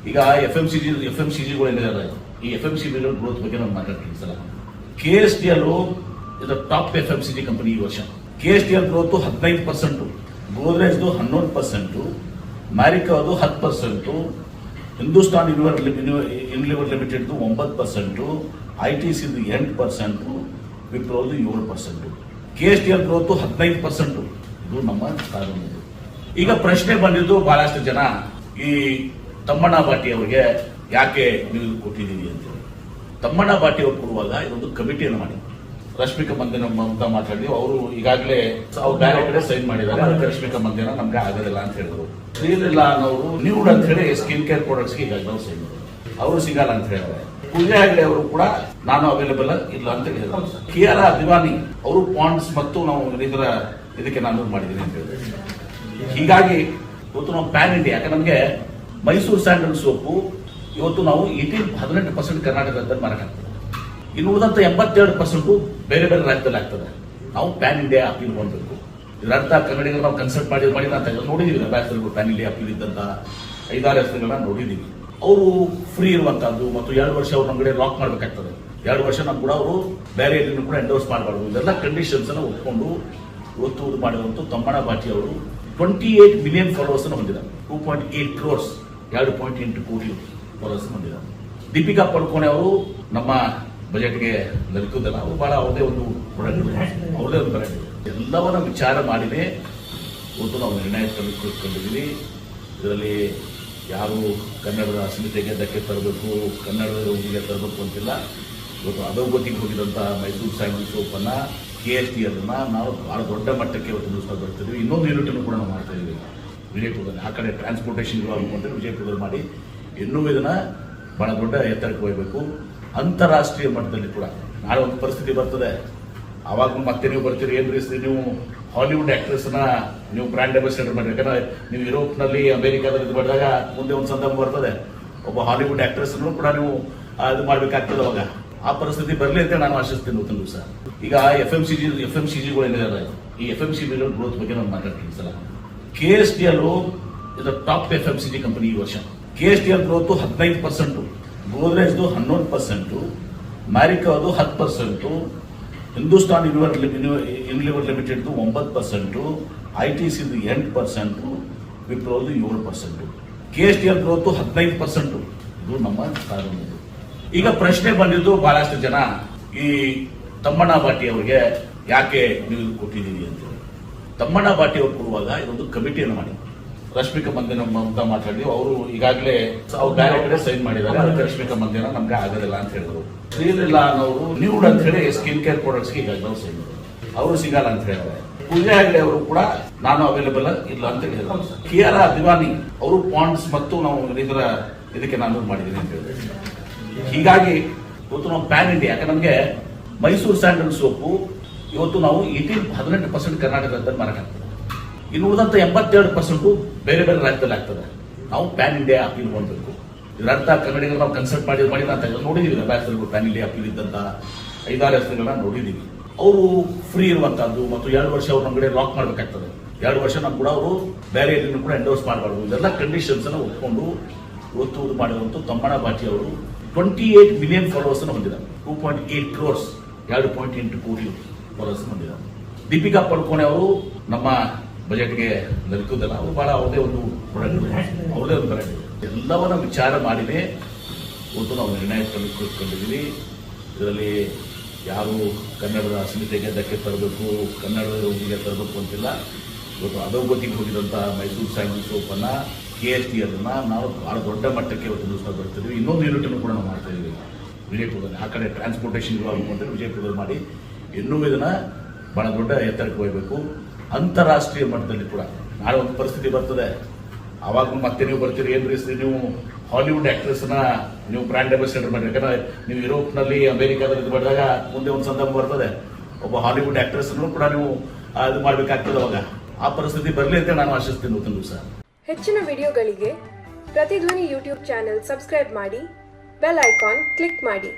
ಈಗ F M C ಜಿಗಳು ಏನಿದ್ದಾರೆ, ಈ ಎಫ್ ಎಂ ಸಿ ಜಿಗಳ ಗ್ರೋತ್ ಬಗ್ಗೆ ನಾನು ಮಾತಾಡ್ತೀನಿ ಸಲ. KSTL ಇದು top F M C G company ಈ ವರ್ಷ. KSTL ಗ್ರೋತ್ 15%, ಗೋದ್ರೇಜ್ದು 11%, ಮ್ಯಾರಿಕಾದು 10%, ಹಿಂದೂಸ್ತಾನ್ ಯೂನಿಲಿವರ್ ಲಿಮಿಟೆಡ್ದು 9%, ITCದು 8%, ವಿಪ್ರೋದು 7%. KSTL growth 15%. ಇದು ನಮ್ಮ ಕಾನೂನು. ಈಗ ಪ್ರಶ್ನೆ ಬಂದಿದ್ದು ಬಹಳಷ್ಟು ಜನ ಈ ತಮ್ಮಣ್ಣ ಬಾಟಿ ಅವರಿಗೆ ಯಾಕೆ ನೀವು ಕೊಟ್ಟಿದ್ದೀರಿ ಅಂತೇಳಿ. ತಮ್ಮಣ್ಣ ಬಾಟಿ ಅವರು ಕೊಡುವಾಗ ಇದೊಂದು ಕಮಿಟಿಯನ್ನು ಮಾಡಿ ರಶ್ಮಿಕಾ ಮಂದಿನ ಅಂತ ಮಾತಾಡಿ ಅವರು ಈಗಾಗಲೇ ಅವ್ರು ಬೇರೆ ಕಡೆ ಸೈನ್ ಮಾಡಿದ್ದಾರೆ. ಅದಕ್ಕೆ ರಶ್ಮಿಕಾ ಮಂದಿನ ನಮ್ಗೆ ಆಗೋದಿಲ್ಲ ಅಂತ ಹೇಳಿದ್ರು. ಶ್ರೀಲಿಲ್ಲ ಅನ್ನೋರು ನ್ಯೂಡ್ ಅಂತ ಹೇಳಿ ಸ್ಕಿನ್ ಕೇರ್ ಪ್ರಾಡಕ್ಟ್ಸ್ಗೆ ಈಗಾಗಲೇ ನಾವು ಸೈನ್ ಮಾಡಿದ್ರು. ಅವರು ಸಿಗಲ್ಲ ಅಂತ ಹೇಳಿದ್ದಾರೆ. ಪೂಜಾ ಹೆಗ್ಡೆ ಅವರು ಕೂಡ ನಾನು ಅವೈಲೇಬಲ್ ಇಲ್ಲ ಅಂತ ಹೇಳಿದ್ರು. KR ದಿವಾನಿ ಅವರು ಪಾಂಡ್ಸ್ ಮತ್ತು ನಾವು ಇದಕ್ಕೆ ನಾನು ಮಾಡಿದ್ದೀನಿ ಅಂತ ಹೇಳಿದ್ರು. ಹೀಗಾಗಿ ಇವತ್ತು ನಾವು ಪ್ಯಾನ್ ಇಂಡಿಯಾ, ಯಾಕೆ ನಮಗೆ ಮೈಸೂರು ಸ್ಯಾಂಡಲ್ ಸೋಪು ಇವತ್ತು ನಾವು 18% ಕರ್ನಾಟಕದಲ್ಲಿ ಮಾರಾಟ ಆಗ್ತದೆ. ಇನ್ನು ಉಳಿದಂತ 82% ಬೇರೆ ಬೇರೆ ರಾಜ್ಯದಲ್ಲಿ ಆಗ್ತದೆ. ನಾವು ಪ್ಯಾನ್ ಇಂಡಿಯಾ ಅಪೀಲ್ ಮಾಡಬೇಕು. ಇದರರ್ಥ ಕನ್ನಡಿಗರು ನಾವು ಕನ್ಸಲ್ಟ್ ಮಾಡಿ ಅಂತ ನೋಡಿದೀವಿ. ಅಂಬಾಸಿಡರ್ ಪ್ಯಾನ್ ಇಂಡಿಯಾ ಅಪೀಲ್ ಇದ್ದಂತ 5-6 ಹೆಸರುಗಳನ್ನ ನೋಡಿದೀವಿ. ಅವರು ಫ್ರೀ ಇರುವಂತಹದ್ದು ಮತ್ತು 2 ವರ್ಷ ಅವ್ರ ನಮ್ಗಡೆ ಲಾಕ್ ಮಾಡಬೇಕಾಗ್ತದೆ. 2 ವರ್ಷ ನಮ್ ಕೂಡ ಅವರು ಬೇರೆ ಎಲ್ಲಿನೂ ಕೂಡ ಎಂಡೋರ್ಸ್ ಮಾಡಬಾರ್ದು. ಇದೆಲ್ಲ ಕಂಡೀಷನ್ಸ್ ಅನ್ನು ಒಪ್ಪಿಕೊಂಡು ಇವತ್ತು ಮಾಡಿರುವಂತ ತಮ್ಮಣ್ಣ ಬಾಟಿ ಅವರು 28 ಮಿಲಿಯನ್ ಫಾಲೋವರ್ಸ್ ಅನ್ನು ಹೊಂದಿದ್ದಾರೆ. 2.8 crores 2.8 ಕೋಟಿ ಫಾಲೋವರ್ಸ್ ಹೊಂದಿದ್ದಾರೆ. ದೀಪಿಕಾ ಪಡುಕೋಣೆ ಅವರು ನಮ್ಮ ಬಜೆಟ್ಗೆ ಲಭಿಸುವುದಿಲ್ಲ. ಅವರು ಬಹಳ ಅವ್ರದೇ ಒಂದು ಅವ್ರದೇ ಒಂದು ಬ್ರ್ಯಾಂಡ್. ಎಲ್ಲವನ್ನ ವಿಚಾರ ಮಾಡಿನೇ ಇವತ್ತು ನಾವು ನಿರ್ಣಯ ತೆಗೆದುಕೊಂಡಿದ್ದೀವಿ. ಇದರಲ್ಲಿ ಯಾರು ಕನ್ನಡದ ಅಸ್ಮಿತೆಗೆ ಧಕ್ಕೆ ತರಬೇಕು, ಕನ್ನಡದ ರೋಗಿಗೆ ತರಬೇಕು ಅಂತಿಲ್ಲ. ಇವತ್ತು ಅಧೋಗತಿಗೆ ಹೋಗಿದಂತ ಮೈಸೂರು ಸ್ಯಾಂಡಲ್ ಸೋಪನ್ನ KSTL ನಾವು ಬಹಳ ದೊಡ್ಡ ಮಟ್ಟಕ್ಕೆ ಇವತ್ತು ನಿಲ್ಲಿಸ್ಕೊಂಡು ಬರ್ತಿದ್ವಿ. ಇನ್ನೊಂದು ಯೂನಿಟ್ ಕೂಡ ನಾವು ಮಾಡ್ತಾ ಇದ್ದೀವಿ ವಿಜಯಪುರದಲ್ಲಿ. ಆ ಕಡೆ ಟ್ರಾನ್ಸ್ಪೋರ್ಟೇಷನ್ ಅನ್ಕೊಂಡ್ರೆ ವಿಜಯಪುರದಲ್ಲಿ ಮಾಡಿ ಇನ್ನೂ ಇದನ್ನ ಬಹಳ ದೊಡ್ಡ ಎತ್ತರಕ್ಕೆ ಹೋಗಬೇಕು. ಅಂತಾರಾಷ್ಟ್ರೀಯ ಮಟ್ಟದಲ್ಲಿ ಕೂಡ ನಾಳೆ ಒಂದು ಪರಿಸ್ಥಿತಿ ಬರ್ತದೆ. ಅವಾಗ ಮತ್ತೆ ನೀವು ಬರ್ತೀರಿ, ಏನ್ರಿ ನೀವು ಹಾಲಿವುಡ್ ಆಕ್ಟ್ರೆಸ್ನ ನೀವು ಬ್ರ್ಯಾಂಡ್ ಅಂಬಾಸಿಡರ್ ಮಾಡಿ. ಯಾಕಂದ್ರೆ ನೀವು ಯುರೋಪ್ನಲ್ಲಿ ಅಮೆರಿಕಾದಲ್ಲಿ ಇದು ಮಾಡಿದಾಗ ಮುಂದೆ ಒಂದು ಸಂದರ್ಭ ಬರ್ತದೆ, ಒಬ್ಬ ಹಾಲಿವುಡ್ ಆಕ್ಟ್ರೆಸ್ ಕೂಡ ನೀವು ಇದು ಮಾಡ್ಬೇಕಾಗ್ತದೆ. ಅವಾಗ ಆ ಪರಿಸ್ಥಿತಿ ಬರಲಿ ಅಂತ ನಾನು ಆಶಿಸ್ತೀನಿ ಇವತ್ತಿನ ದಿವಸ. ಈಗ ಎಫ್ ಎಂ ಸಿ ಜಿಗಳು ಏನಿದ್ದಾರೆ, ಈ ಎಫ್ ಎಂ ಸಿ ಜಿಗಳ ಗ್ರೋತ್ ಬಗ್ಗೆ ನಾನು ಮಾತಾಡ್ತೀನಿ ಸಲ. KSTL ಇದು top F M C G company ಈ ವರ್ಷ. KSTL ಗ್ರೋತ್ 15%, ಗೋದ್ರೇಜ್ದು 11%, ಮ್ಯಾರಿಕಾದು 10%, ಹಿಂದೂಸ್ತಾನ್ ಯೂನಿಲಿವರ್ ಲಿಮಿಟೆಡ್ದು 9%, ITCದು 8%, ವಿಪ್ರೋದು 7%. KSTL growth 15%. ಇದು ನಮ್ಮ ಕಾನೂನು. ಈಗ ಪ್ರಶ್ನೆ ಬಂದಿದ್ದು ಬಹಳಷ್ಟು ಜನ ಈ ತಮ್ಮಣ್ಣ ಬಾಟಿ ಅವರಿಗೆ ಯಾಕೆ ನೀವು ಕೊಟ್ಟಿದ್ದೀರಿ ಅಂತೇಳಿ. ತಮ್ಮಣ್ಣ ಬಾಟಿ ಅವರು ಕೊಡುವಾಗ ಇದೊಂದು ಕಮಿಟಿಯನ್ನು ಮಾಡಿ ರಶ್ಮಿಕಾ ಮಂದಿನ ಅಂತ ಮಾತಾಡಿ ಅವರು ಈಗಾಗಲೇ ಅವ್ರು ಬೇರೆ ಕಡೆ ಸೈನ್ ಮಾಡಿದ್ದಾರೆ. ಅದಕ್ಕೆ ರಶ್ಮಿಕಾ ಮಂದಿನ ನಮ್ಗೆ ಆಗೋದಿಲ್ಲ ಅಂತ ಹೇಳಿದ್ರು. ಶ್ರೀಲಿಲ್ಲ ಅನ್ನೋರು ನ್ಯೂಡ್ ಅಂತ ಹೇಳಿ ಸ್ಕಿನ್ ಕೇರ್ ಪ್ರಾಡಕ್ಟ್ಸ್ಗೆ ಈಗಾಗಲೇ ನಾವು ಸೈನ್ ಮಾಡಿದ್ರು. ಅವರು ಸಿಗಲ್ಲ ಅಂತ ಹೇಳಿದ್ದಾರೆ. ಪೂಜಾ ಹೆಗ್ಡೆ ಅವರು ಕೂಡ ನಾನು ಅವೈಲೇಬಲ್ ಇಲ್ಲ ಅಂತ ಹೇಳಿದ್ರು. KR ದಿವಾನಿ ಅವರು ಪಾಂಡ್ಸ್ ಮತ್ತು ನಾವು ಇದಕ್ಕೆ ನಾನು ಮಾಡಿದ್ದೀನಿ ಅಂತ ಹೇಳಿದ್ರು. ಹೀಗಾಗಿ ಇವತ್ತು ನಾವು ಪ್ಯಾನ್ ಇಂಡಿಯಾ, ಯಾಕೆ ನಮಗೆ ಮೈಸೂರು ಸ್ಯಾಂಡಲ್ ಸೋಪು ಇವತ್ತು ನಾವು 18% ಕರ್ನಾಟಕದಲ್ಲಿ ಮಾರಾಟ ಆಗ್ತದೆ. ಇನ್ನು ಉಳಿದಂತ 82% ಬೇರೆ ಬೇರೆ ರಾಜ್ಯದಲ್ಲಿ ಆಗ್ತದೆ. ನಾವು ಪ್ಯಾನ್ ಇಂಡಿಯಾ ಅಪೀಲ್ ಮಾಡಬೇಕು. ಇದರರ್ಥ ಕನ್ನಡಿಗರು ನಾವು ಕನ್ಸಲ್ಟ್ ಮಾಡಿ ಅಂತ ನೋಡಿದೀವಿ. ಅಂಬಾಸಿಡರ್ ಪ್ಯಾನ್ ಇಂಡಿಯಾ ಅಪೀಲ್ ಇದ್ದಂತ 5-6 ಹೆಸರುಗಳನ್ನ ನೋಡಿದೀವಿ. ಅವರು ಫ್ರೀ ಇರುವಂತಹದ್ದು ಮತ್ತು 2 ವರ್ಷ ಅವ್ರ ನಮ್ಗಡೆ ಲಾಕ್ ಮಾಡಬೇಕಾಗ್ತದೆ. 2 ವರ್ಷ ನಮ್ ಕೂಡ ಅವರು ಬೇರೆ ಎಲ್ಲಿನೂ ಕೂಡ ಎಂಡೋರ್ಸ್ ಮಾಡಬಾರ್ದು. ಇದೆಲ್ಲ ಕಂಡೀಷನ್ಸ್ ಅನ್ನು ಒಪ್ಪಿಕೊಂಡು ಇವತ್ತು ಮಾಡಿರುವಂತ ತಮ್ಮಣ್ಣ ಬಾಟಿ ಅವರು 28 ಮಿಲಿಯನ್ ಫಾಲೋವರ್ಸ್ ಅನ್ನು ಹೊಂದಿದ್ದಾರೆ. 2.8 crores 2.8 ಕೋಟಿ ಫಾಲೋವರ್ಸ್ ಹೊಂದಿದ್ದಾರೆ. ದೀಪಿಕಾ ಪಡುಕೋಣೆ ಅವರು ನಮ್ಮ ಬಜೆಟ್ಗೆ ಲಭಿಸುವುದಿಲ್ಲ. ಅವರು ಬಹಳ ಅವ್ರದೇ ಒಂದು ಅವ್ರದೇ ಒಂದು ಬ್ರ್ಯಾಂಡ್. ಎಲ್ಲವನ್ನ ವಿಚಾರ ಮಾಡಿನೇ ಇವತ್ತು ನಾವು ನಿರ್ಣಯ ತೆಗೆದುಕೊಂಡಿದ್ದೀವಿ. ಇದರಲ್ಲಿ ಯಾರು ಕನ್ನಡದ ಅಸ್ಮಿತೆಗೆ ಧಕ್ಕೆ ತರಬೇಕು, ಕನ್ನಡದ ರೋಗಿಗೆ ತರಬೇಕು ಅಂತಿಲ್ಲ. ಇವತ್ತು ಅಧೋಗತಿಗೆ ಹೋಗಿದಂತ ಮೈಸೂರು ಸ್ಯಾಂಡಲ್ ಸೋಪನ್ನ KSTL ನಾವು ಬಹಳ ದೊಡ್ಡ ಮಟ್ಟಕ್ಕೆ ಇವತ್ತು ನಿಲ್ಲಿಸ್ಕೊಂಡು ಬರ್ತಿದ್ವಿ. ಇನ್ನೊಂದು ಯೂನಿಟ್ ಕೂಡ ನಾವು ಮಾಡ್ತಾ ಇದ್ದೀವಿ ವಿಜಯಪುರದಲ್ಲಿ. ಆ ಕಡೆ ಟ್ರಾನ್ಸ್ಪೋರ್ಟೇಷನ್ ಅನ್ಕೊಂಡ್ರೆ ವಿಜಯಪುರದಲ್ಲಿ ಮಾಡಿ ಇನ್ನೂ ಇದನ್ನ ಬಹಳ ದೊಡ್ಡ ಎತ್ತರಕ್ಕೆ ಹೋಗಬೇಕು. ಅಂತಾರಾಷ್ಟ್ರೀಯ ಮಟ್ಟದಲ್ಲಿ ಕೂಡ ನಾಳೆ ಒಂದು ಪರಿಸ್ಥಿತಿ ಬರ್ತದೆ. ಅವಾಗ ಮತ್ತೆ ನೀವು ಬರ್ತೀರಿ, ಏನ್ರಿ ನೀವು ಹಾಲಿವುಡ್ ಆಕ್ಟ್ರೆಸ್ನ ನೀವು ಬ್ರ್ಯಾಂಡ್ ಅಂಬಾಸಿಡರ್ ಮಾಡಿ. ಯಾಕಂದ್ರೆ ನೀವು ಯುರೋಪ್ನಲ್ಲಿ ಅಮೆರಿಕಾದಲ್ಲಿ ಇದು ಮಾಡಿದಾಗ ಮುಂದೆ ಒಂದು ಸಂದರ್ಭ ಬರ್ತದೆ, ಒಬ್ಬ ಹಾಲಿವುಡ್ ಆಕ್ಟ್ರೆಸ್ ಕೂಡ ನೀವು ಇದು ಮಾಡ್ಬೇಕಾಗ್ತದೆ. ಅವಾಗ ಆ ಪರಿಸ್ಥಿತಿ ಬರಲಿ ಅಂತ ನಾನು ಆಶಿಸ್ತೀನಿ ಇವತ್ತಿನ ದಿವಸ. ಹೆಚ್ಚಿನ ವಿಡಿಯೋಗಳಿಗೆ ಪ್ರತಿಧ್ವನಿ ಯೂಟ್ಯೂಬ್ ಚಾನೆಲ್ ಸಬ್ಸ್ಕ್ರೈಬ್ ಮಾಡಿ, ಬೆಲ್ ಐಕಾನ್ ಕ್ಲಿಕ್ ಮಾಡಿ.